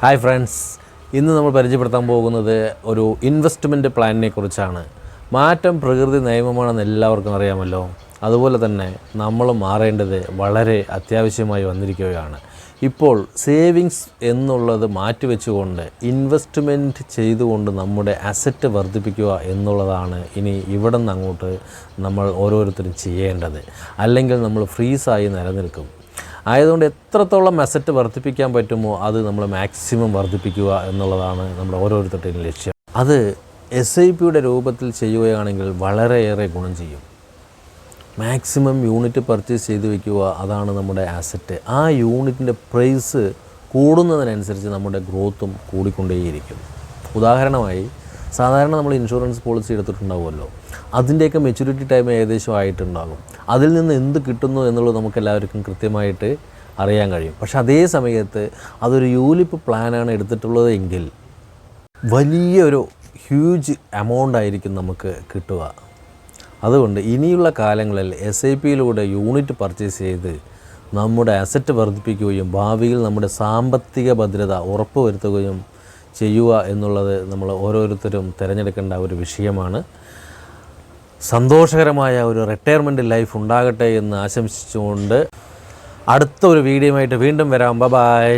Hi friends, ഇന്ന് നമ്മൾ പരിചയപ്പെടുത്താൻ പോകുന്നത് ഒരു ഇൻവെസ്റ്റ്മെൻറ്റ് പ്ലാനിനെ കുറിച്ചാണ്. മാറ്റം പ്രകൃതി നിയമമാണെന്ന് എല്ലാവർക്കും അറിയാമല്ലോ. അതുപോലെ തന്നെ നമ്മൾ മാറേണ്ടത് വളരെ അത്യാവശ്യമായി വന്നിരിക്കുകയാണ്. ഇപ്പോൾ സേവിങ്സ് എന്നുള്ളത് മാറ്റിവെച്ചുകൊണ്ട് ഇൻവെസ്റ്റ്മെൻറ്റ് ചെയ്തുകൊണ്ട് നമ്മുടെ അസറ്റ് വർദ്ധിപ്പിക്കുക എന്നുള്ളതാണ് ഇനി ഇവിടെ നിന്ന് അങ്ങോട്ട് നമ്മൾ ഓരോരുത്തരും ചെയ്യേണ്ടത്. അല്ലെങ്കിൽ നമ്മൾ ഫ്രീസായി നിലനിൽക്കും. ആയതുകൊണ്ട് എത്രത്തോളം അസറ്റ് വർദ്ധിപ്പിക്കാൻ പറ്റുമോ അത് നമ്മൾ മാക്സിമം വർദ്ധിപ്പിക്കുക എന്നുള്ളതാണ് നമ്മുടെ ഓരോരുത്തരുടെയും ലക്ഷ്യം. അത് SIP രൂപത്തിൽ ചെയ്യുകയാണെങ്കിൽ വളരെയേറെ ഗുണം ചെയ്യും. മാക്സിമം യൂണിറ്റ് പർച്ചേസ് ചെയ്ത് വയ്ക്കുക, അതാണ് നമ്മുടെ അസറ്റ്. ആ യൂണിറ്റിൻ്റെ പ്രൈസ് കൂടുന്നതിനനുസരിച്ച് നമ്മുടെ ഗ്രോത്തും കൂടിക്കൊണ്ടേയിരിക്കും. ഉദാഹരണമായി, സാധാരണ നമ്മൾ ഇൻഷുറൻസ് പോളിസി എടുത്തിട്ടുണ്ടാവുമല്ലോ, അതിൻ്റെയൊക്കെ മെച്യൂരിറ്റി ടൈം ഏകദേശം ആയിട്ടുണ്ടാകും. അതിൽ നിന്ന് എന്ത് കിട്ടുന്നു എന്നുള്ളത് നമുക്കെല്ലാവർക്കും കൃത്യമായിട്ട് അറിയാൻ കഴിയും. പക്ഷെ അതേ സമയത്ത് അതൊരു യൂലിപ്പ് പ്ലാനാണ് എടുത്തിട്ടുള്ളത് എങ്കിൽ വലിയൊരു ഹ്യൂജ് എമൗണ്ട് ആയിരിക്കും നമുക്ക് കിട്ടുക. അതുകൊണ്ട് ഇനിയുള്ള കാലങ്ങളിൽ SIP യൂണിറ്റ് പർച്ചേസ് ചെയ്ത് നമ്മുടെ അസറ്റ് വർദ്ധിപ്പിക്കുകയും ഭാവിയിൽ നമ്മുടെ സാമ്പത്തിക ഭദ്രത ഉറപ്പുവരുത്തുകയും ചെയ്യുക എന്നുള്ളത് നമ്മൾ ഓരോരുത്തരും തിരഞ്ഞെടുക്കേണ്ട ഒരു വിഷയമാണ്. സന്തോഷകരമായ ഒരു റിട്ടയർമെൻറ്റ് ലൈഫ് ഉണ്ടാകട്ടെ എന്ന് ആശംസിച്ചുകൊണ്ട് അടുത്ത ഒരു വീഡിയോയുമായിട്ട് വീണ്ടും വരാം. ബൈ.